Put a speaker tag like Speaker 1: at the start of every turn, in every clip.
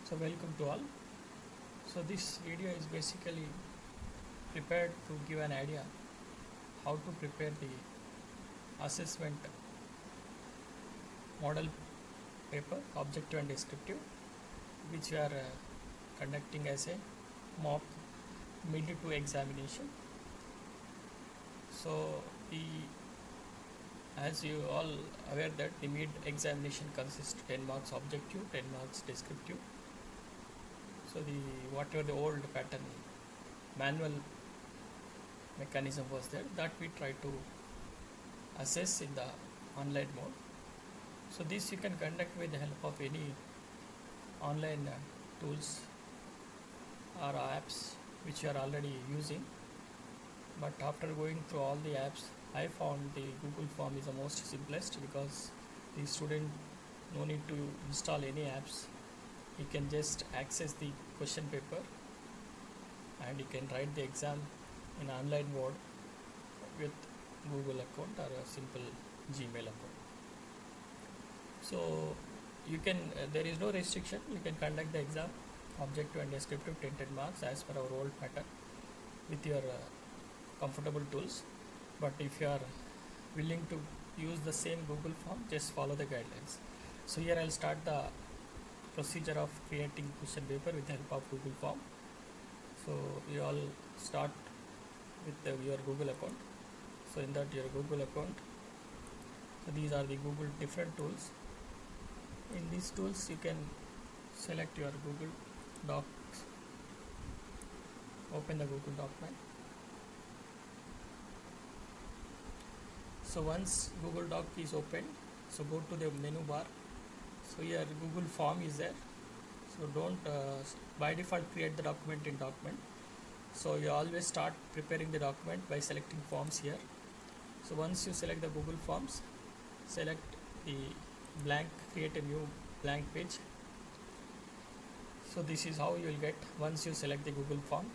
Speaker 1: So welcome to all. So this video is basically prepared to give an idea how to prepare the assessment model paper, objective and descriptive, which we are conducting as a mock mid-2 examination. So the as you all aware that the mid examination consists 10 marks objective, 10 marks descriptive. So the whatever the old pattern manual mechanism was there, that we try to assess in the online mode. So this you can conduct with the help of any online tools or apps which you are already using. But after going through all the apps, I found the Google Form is the most simplest, because the student no need to install any apps. He can just access the question paper and he can write the exam in online mode with Google account or a simple Gmail account. So you can there is no restriction, you can conduct the exam objective and descriptive 10 marks as per our old pattern with your comfortable tools. But if you are willing to use the same Google Form, just follow the guidelines. So here I'll start the procedure of creating question paper with the help of Google Form. So you all start with your Google account. So in that your Google account, so these are the Google different tools. In these tools you can select your Google Docs, open the Google document. So once Google Doc is opened, so go to the menu bar. So here Google Form is there. So don't by default create the document in document. So you always start preparing the document by selecting forms here. So once you select the Google Forms, select the blank, create a new blank page. So this is how you will get once you select the Google Form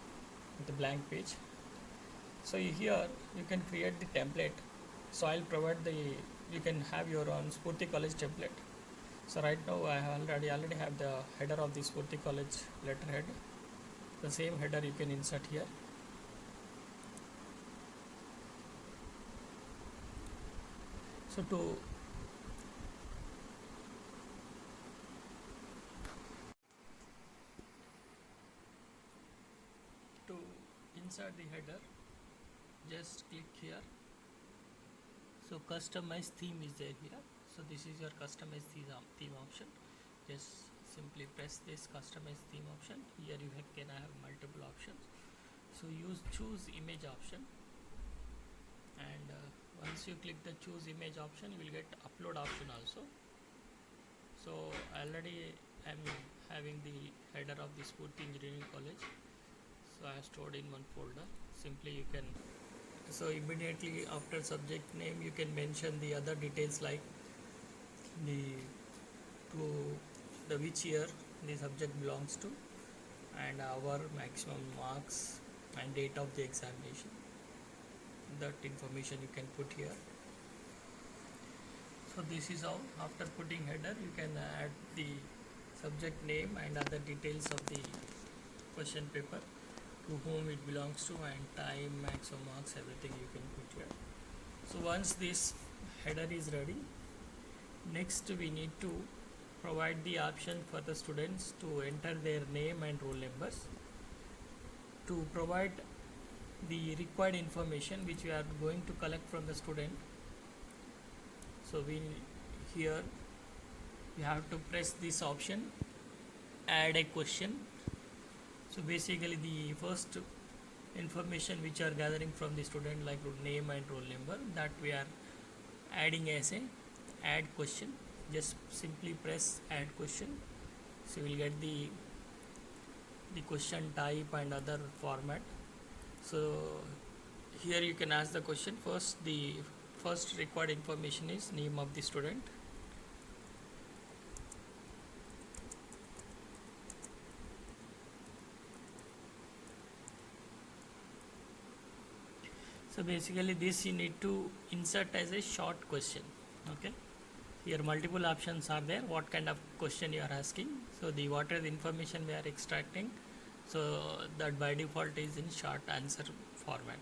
Speaker 1: with the blank page. So here you can create the template. So I'll provide you can have your own Spurti College template. So right now I already have the header of the Spurti College letterhead. The same header you can insert here. So to insert the header, just click here. So customize theme is there here. So this is your customize theme option. Just simply press this customize theme option. Here you can have multiple options. So choose image option, and once you click the choose image option, you will get upload option also. So already I am having the header of the Spurti Engineering College. So I have stored in one folder. Simply you can, so immediately after subject name you can mention the other details like the which year the subject belongs to, and our maximum marks and date of the examination. That information you can put here. So this is how, after putting header, you can add the subject name and other details of the question paper, to whom it belongs to, and time, maximum marks, everything you can put here. So once this header is ready, next we need to provide the option for the students to enter their name and roll numbers, to provide the required information which we are going to collect from the student. So here you have to press this option, add a question. So basically the first information which are gathering from the student, like name and roll number, that we are adding as a add question. Just simply press add question. So you will get the question type and other format. So here you can ask the question. The first required information is name of the student. So basically this you need to insert as a short question. Okay, Here multiple options are there, what kind of question you are asking. So the what are the information we are extracting, so that by default is in short answer format.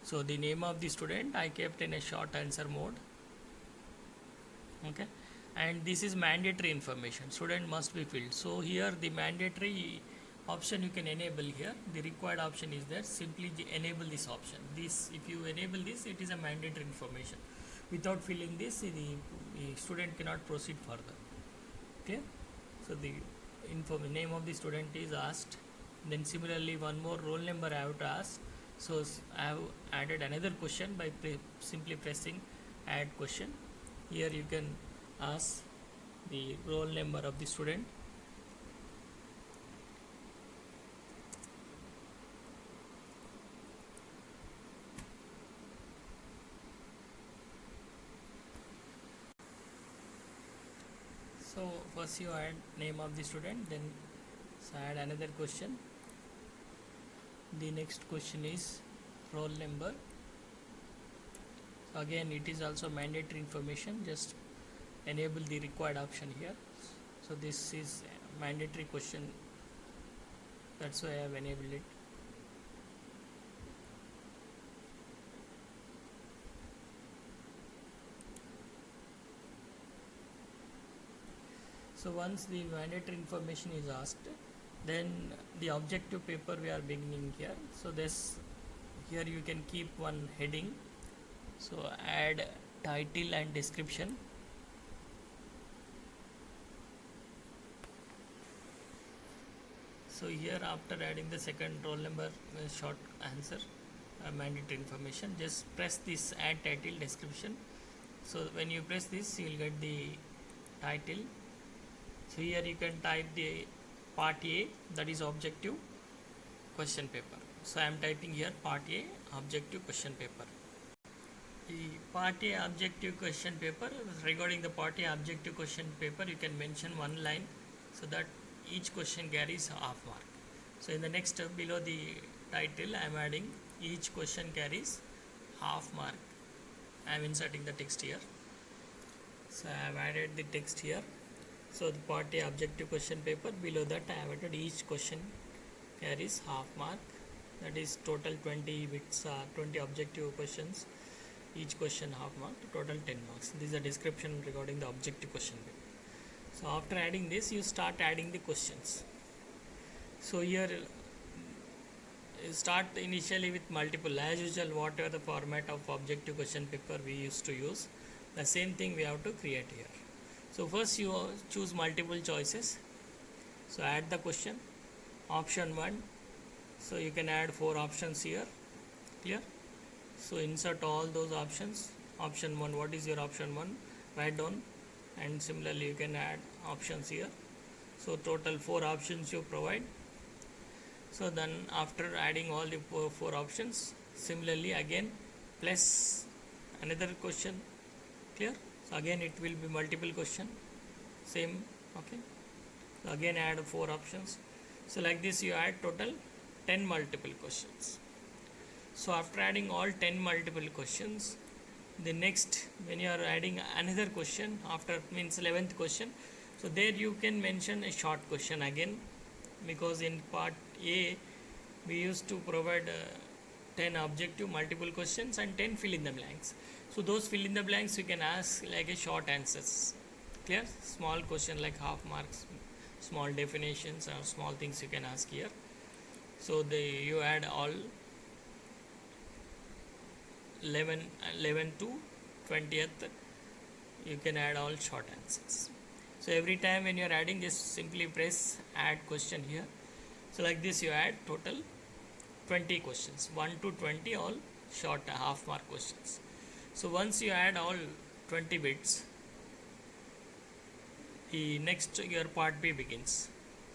Speaker 1: So the name of the student I kept in a short answer mode. Okay, and this is mandatory information, student must be filled. So here the mandatory option you can enable here, the required option is there, simply enable this option. This, if you enable this, it is a mandatory information. Without filling this, the student cannot proceed further. Okay, so the name of the student is asked. Then similarly one more roll number I have to ask. So I have added another question by simply pressing add question. Here you can ask the roll number of the student. So first you add name of the student, then add another question. The next question is roll number. Again it is also mandatory information, just enable the required option here. So this is a mandatory question, that's why I have enabled it. So once the mandatory information is asked, then the objective paper we are beginning here. So this, here you can keep one heading. So add title and description. So here after adding the second roll number short answer mandatory information, just press this add title description. So when you press this, you will get the title. So here you can type the part A, that is objective question paper. So I am typing here part A objective question paper. The part A objective question paper, regarding the part A objective question paper, you can mention one line so that each question carries half mark. So in the next step below the title, I am adding each question carries half mark. I am inserting the text here. So I have added the text here. So the part A objective question paper, below that I have added each question carries half mark, that is total 20 bits, 20 objective questions, each question half mark, total 10 marks. This is a description regarding the objective question paper. So after adding this, you start adding the questions. So here you start initially with multiple, as usual whatever the format of objective question paper we used to use, the same thing we have to create here. So first you choose multiple choices. So add the question, option 1. So you can add 4 options here, clear? So insert all those options. Option 1, what is your option 1? Write down, and similarly you can add options here. So total 4 options you provide. So then after adding all the 4 options, similarly again plus another question, clear? So again it will be multiple question, same, okay? So again add 4 options. So like this you add total 10 multiple questions. So after adding all 10 multiple questions, the next, when you are adding another question after, means 11th question, so there you can mention a short question again, because in part A we used to provide 10 objective multiple questions and 10 fill in the blanks. So those fill in the blanks you can ask like a short answers, clear? Small question like half marks, small definitions or small things you can ask here. So you add all 11 to 20th, you can add all short answers. So every time when you are adding, just simply press add question here. So like this you add total 20 questions, 1 to 20, all short half mark questions. So once you add all 20 bits, the next your part B begins.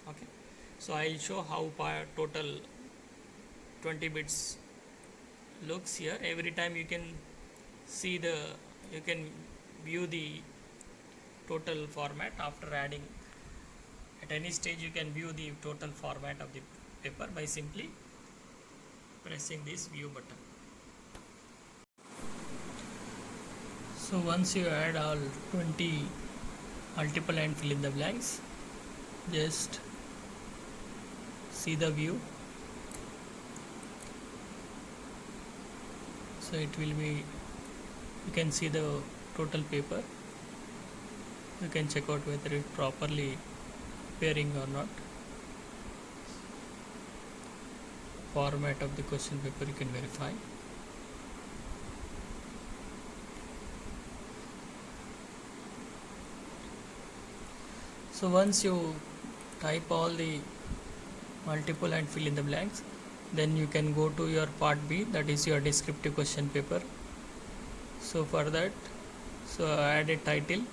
Speaker 1: Okay, so I will show how total 20 bits looks here. Every time you can see you can view the total format after adding. At any stage you can view the total format of the paper by simply pressing this view button. So once you add all 20 multiple and fill in the blanks, just see the view. So it will be, you can see the total paper. You can check out whether it properly appearing or not. Format of the question paper you can verify. So once you type all the multiple and fill in the blanks, then you can go to your part B, that is your descriptive question paper. So for that, so add a title.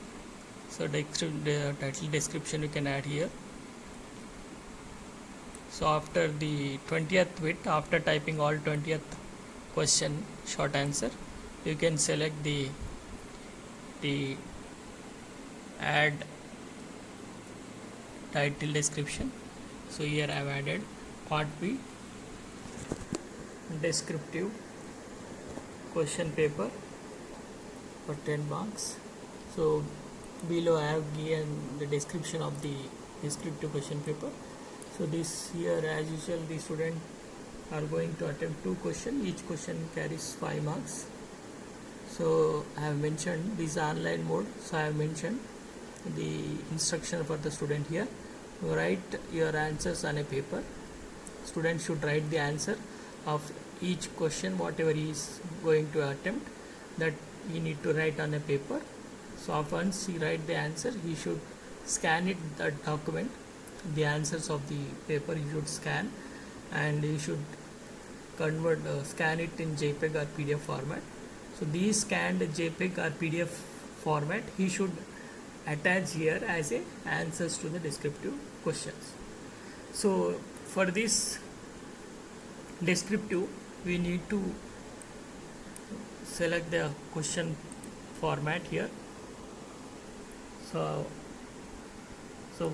Speaker 1: So the title description you can add here. So after the 20th bit, after typing all 20th question short answer, you can select the add title description. So here I have added part B, descriptive question paper for 10 marks. So below I have given the description of the descriptive question paper. So this here, as usual, the student are going to attempt 2 questions. Each question carries 5 marks. So I have mentioned this online mode. So I have mentioned the instruction for the student here. Write your answers on a paper. Student should write the answer of each question, whatever he is going to attempt, that he need to write on a paper. So once he write the answer, he should scan it, that document, the answers of the paper he should scan, and he should convert, scan it in JPEG or PDF format. So these scanned JPEG or PDF format he should attach here as a answers to the descriptive questions. So for this descriptive, we need to select the question format here. So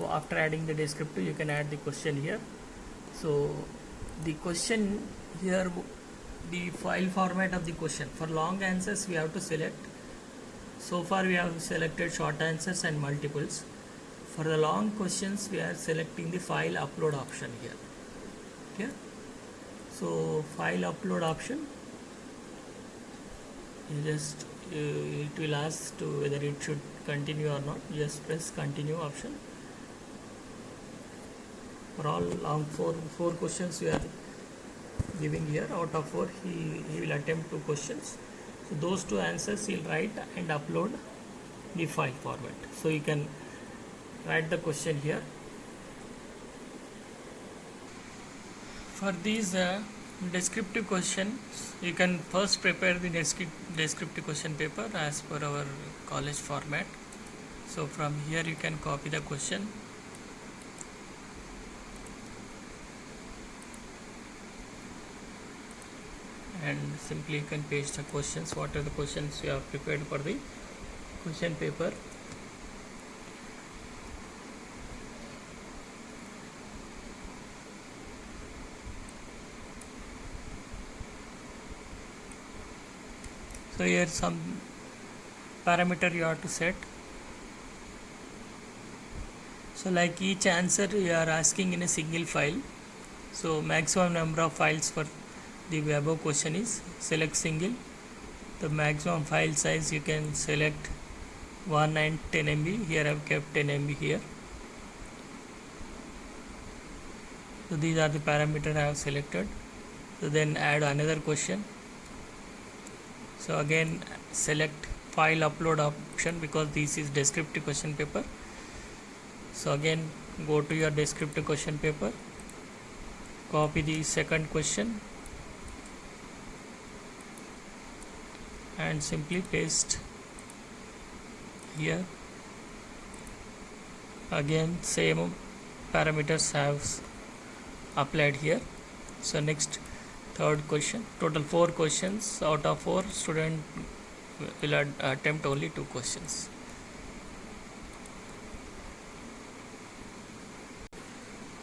Speaker 1: after adding the descriptive, you can add the question here. So the question here, the file format of the question, for long answers we have to select. So far we have selected short answers and multiples. For the long questions we are selecting the file upload option here. Okay. So file upload option, you just it will ask to whether it should continue or not. Just press continue option. For all long four questions we are giving here, out of 4 he will attempt 2 questions. So those 2 answers he'll write and upload the file format. So you can write the question here. For these descriptive questions, you can first prepare the descriptive question paper as per our college format. So from here you can copy the question, and simply you can paste the questions, what are the questions you have prepared for the question paper. So here some parameter you have to set. So like each answer you are asking in a single file. So maximum number of files for the above question is select single. The maximum file size you can select 1 and 10 MB. Here I have kept 10 MB here. So these are the parameters I have selected. So then add another question. So again select file upload option, because this is descriptive question paper. So again go to your descriptive question paper, copy the second question and simply paste here. Again same parameters have applied here. So next third question, total 4 questions. Out of 4, student will attempt only 2 questions.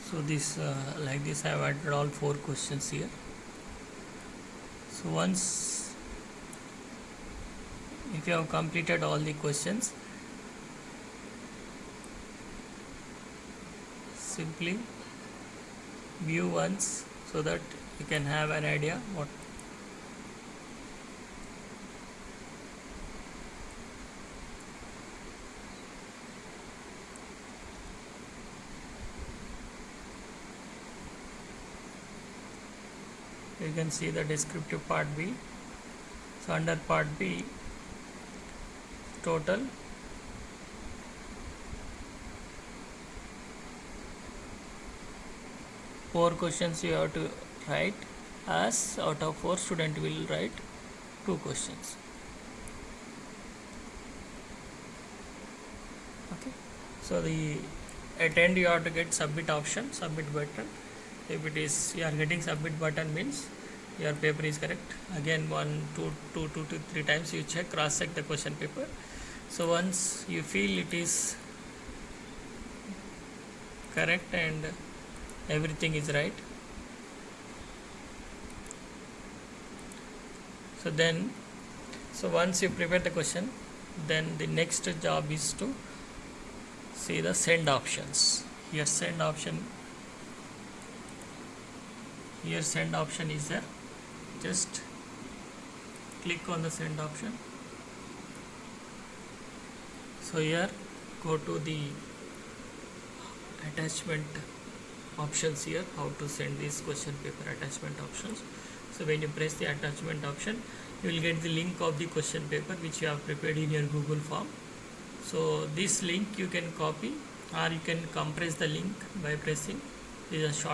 Speaker 1: So this like this I have added all 4 questions here. So once if you have completed all the questions, simply view once so that you can have an idea what. You can see the descriptive part B. So under part B, total four questions you have to write, as out of 4 student will write 2 questions. Okay, so the at end you have to get submit option, submit button. If it is you are getting submit button means your paper is correct. Again 2 to 3 times you check, cross check the question paper. So once you feel it is correct and everything is right, so once you prepare the question, then the next job is to see the send options. Here send option is there. Just click on the send option. So here go to the attachment options. Here how to send this question paper, attachment options. So when you press the attachment option, you will get the link of the question paper which you have prepared in your Google form. So this link you can copy, or you can compress the link by pressing. This is a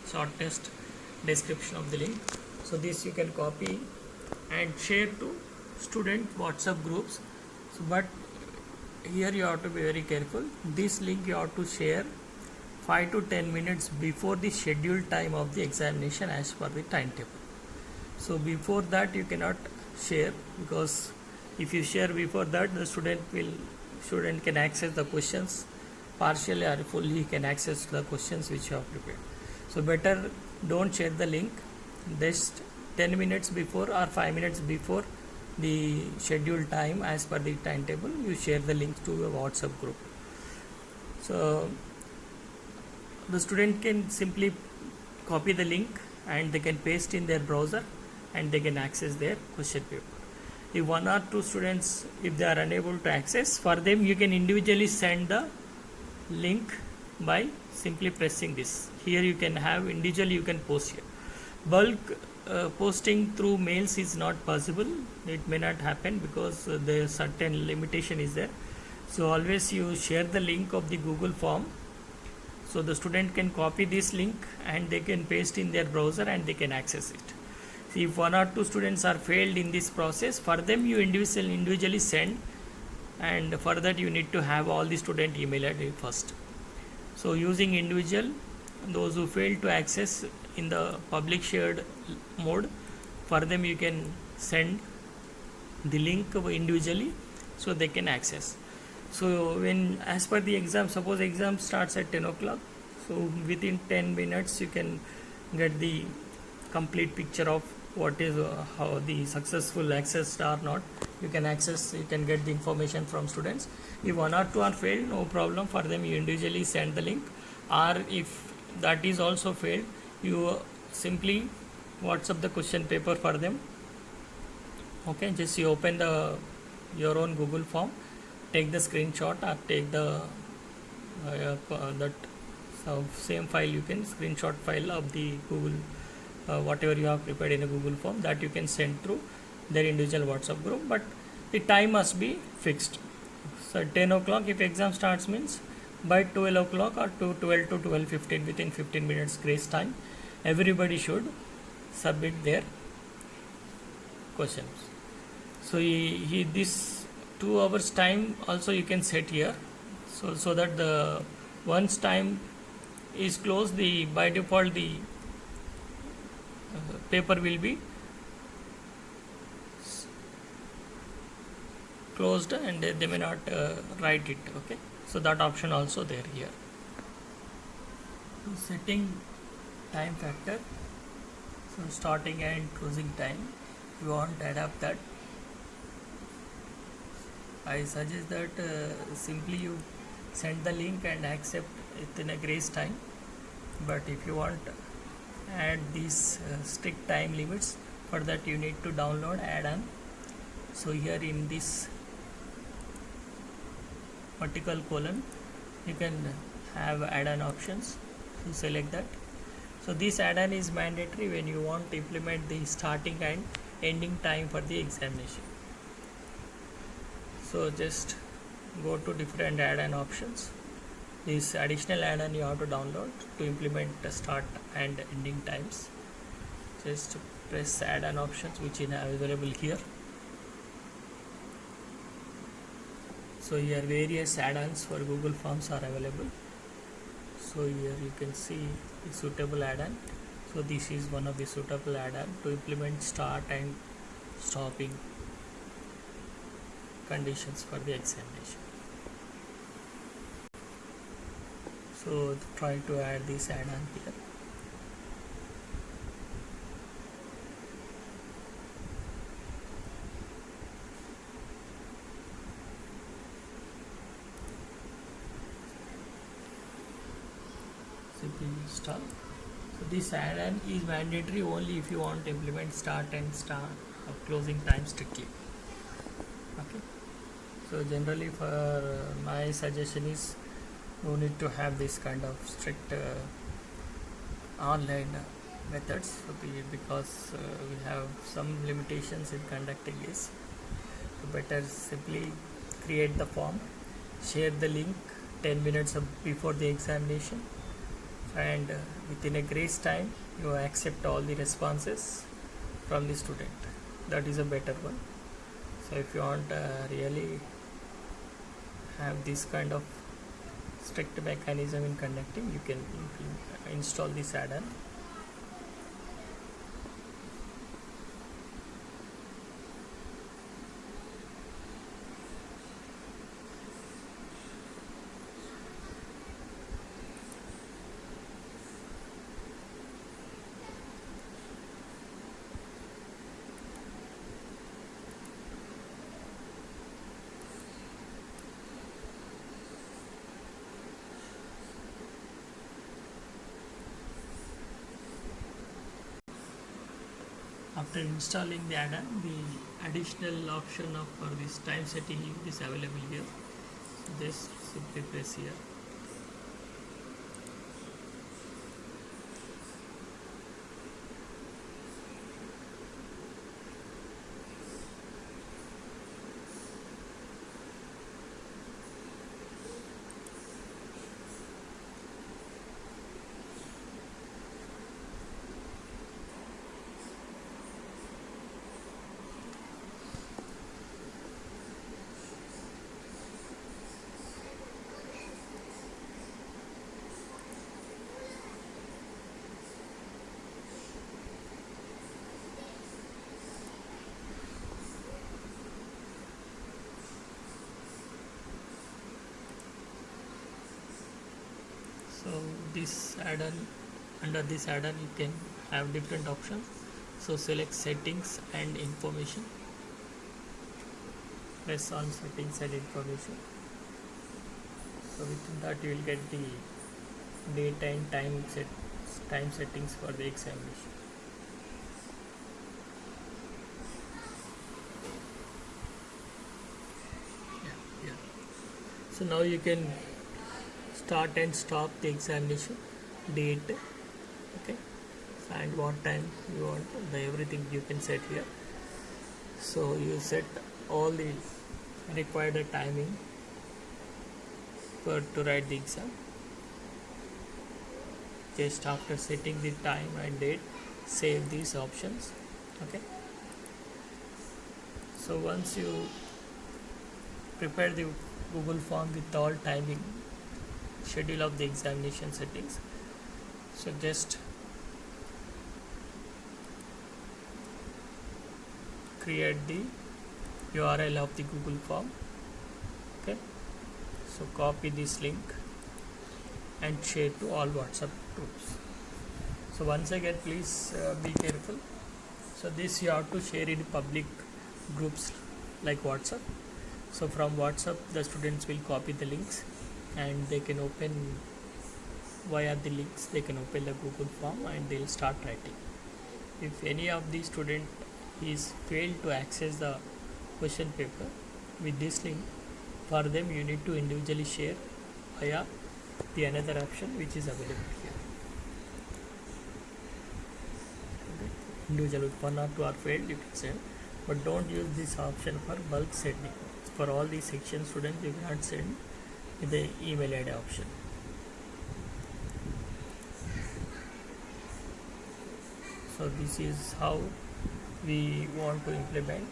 Speaker 1: shortest description of the link. So this you can copy and share to student WhatsApp groups. So but here you have to be very careful. This link you have to share 5 to 10 minutes before the scheduled time of the examination as per the timetable. So before that you cannot share, because if you share before that, the student can access the questions partially or fully. He can access the questions which you have prepared. So better don't share the link. Just 10 minutes before or 5 minutes before the scheduled time as per the timetable, you share the link to your WhatsApp group. So the student can simply copy the link and they can paste in their browser and they can access their question paper. If 1 or 2 students, if they are unable to access, for them you can individually send the link by simply pressing this. Here you can have individually, you can post here. Bulk posting through mails is not possible. It may not happen because there certain limitation is there. So always you share the link of the Google form, so the student can copy this link and they can paste in their browser and they can access it. See, if 1 or 2 students are failed in this process, for them you individually send, and for that you need to have all the student email ID first. So using individual, those who fail to access in the public shared mode, for them you can send the link individually so they can access. So when as per the exam, suppose exam starts at 10 o'clock, so within 10 minutes you can get the complete picture of what is how the successful accessed or not. You can access, you can get the information from students. If 1 or 2 are failed, no problem, for them you individually send the link, or if that is also failed, you simply WhatsApp the question paper for them. Okay, just you open your own Google form, take the screenshot or take the that same file, you can screenshot file of the Google whatever you have prepared in a Google form, that you can send through their individual WhatsApp group, but the time must be fixed. So 10 o'clock if exam starts means by 12 o'clock or to 12 to 12:15, within 15 minutes grace time, everybody should submit their questions. So this 2 hours time also you can set here, so that the once time is closed, the by default the paper will be closed and they may not write it. Okay, so that option also there here. So setting time factor, so starting and closing time, if you want to adapt that. I suggest that simply you send the link and accept it in a grace time. But if you want add these strict time limits, for that you need to download add-on. So here in this vertical column you can have add-on options, so select that. So this add-on is mandatory when you want to implement the starting and ending time for the examination. So just go to different add-on options. This additional add-on you have to download to implement the start and ending times. Just press add-on options which is available here. So here various add-ons for Google Forms are available. So here you can see the suitable add-on. So this is one of the suitable add-on to implement start and stopping conditions for the examination. So try to add this add-on here. Simply install. So this add-on is mandatory only if you want to implement start and closing time strictly. Okay. So generally for my suggestion is no need to have this kind of strict online methods, because we have some limitations in conducting this. So better simply create the form, share the link 10 minutes before the examination, and within a grace time you accept all the responses from the student. That is a better one. So if you want really have this kind of strict mechanism in conducting, you can install this add-on. After installing the add-on, the additional option of for this time setting is available here. So just simply press here. So this add-on, under this add-on you can have different options. So select settings and information, press on settings and information. So within that you will get the date and time settings for the examination. Yeah. So now you can start and stop the examination, date, okay, and what time you want, everything you can set here. So you set all the required timing to write the exam. Just after setting the time and date, save these options. Okay. So once you prepare the Google form with all timing, schedule of the examination settings, so just create the URL of the Google form. Okay, so copy this link and share to all WhatsApp groups. So once again, please be careful. So this you have to share in public groups like WhatsApp. So from WhatsApp, the students will copy the links and they can open via the links. They can open the Google form and they'll start writing. If any of the student is failed to access the question paper with this link, for them you need to individually share via the another option which is available here. Okay. Individual, if one or two are failed, you can send, but don't use this option for bulk sending. For all the section students, you cannot send with the email ID option. So this is how we want to implement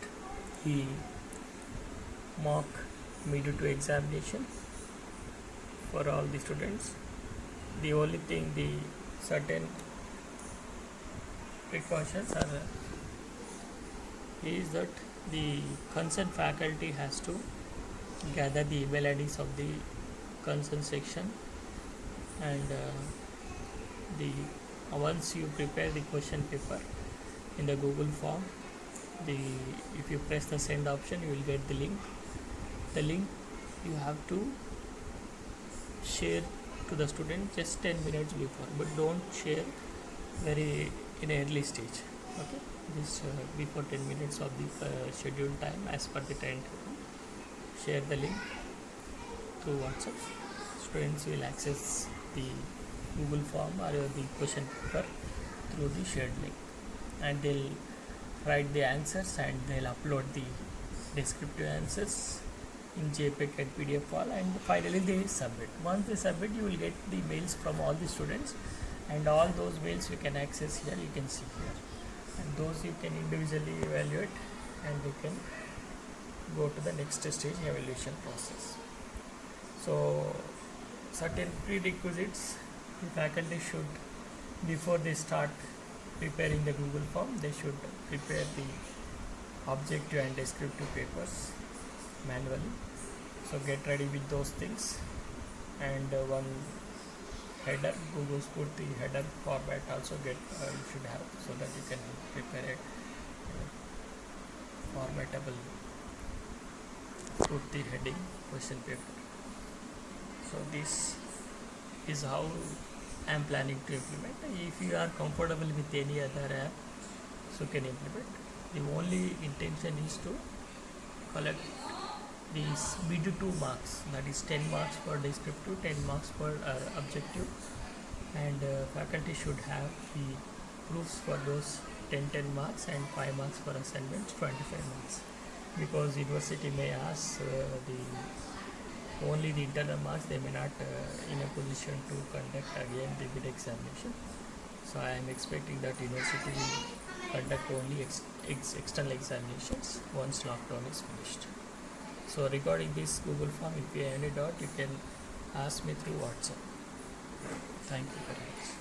Speaker 1: the mock mid-2 examination for all the students. The only thing, the certain precautions are is that the concerned faculty has to gather the email IDs of the concerned section, and the once you prepare the question paper in the Google form, if you press the send option, you will get the link. The link you have to share to the student just 10 minutes before, but don't share very in an early stage. Okay, this before 10 minutes of the scheduled time as per the timetable. Share the link through WhatsApp. Students will access the Google form or the question paper through the shared link, and they'll write the answers and they'll upload the descriptive answers in JPEG and PDF file, and finally they submit. Once they submit, you will get the mails from all the students, and all those mails you can access here. You can see here, and those you can individually evaluate, and you can go to the next stage evaluation process. So certain prerequisites the faculty should, before they start preparing the Google form, they should prepare the objective and descriptive papers manually. So get ready with those things, and one header, Google Spurti header format also you should have, so that you can prepare a formatable Spurti heading question paper. So this is how I am planning to implement. If you are comfortable with any other app, so you can implement. The only intention is to collect these mid-2 marks, that is 10 marks for descriptive, 10 marks for objective, and faculty should have the proofs for those 10 marks and 5 marks for assignments, 25 marks, because university may ask only the internal marks. They may not in a position to conduct again the mid examination. So I am expecting that university will conduct only external examinations once lockdown is finished. So regarding this Google form, if you have any doubt, you can ask me through WhatsApp. Thank you very much.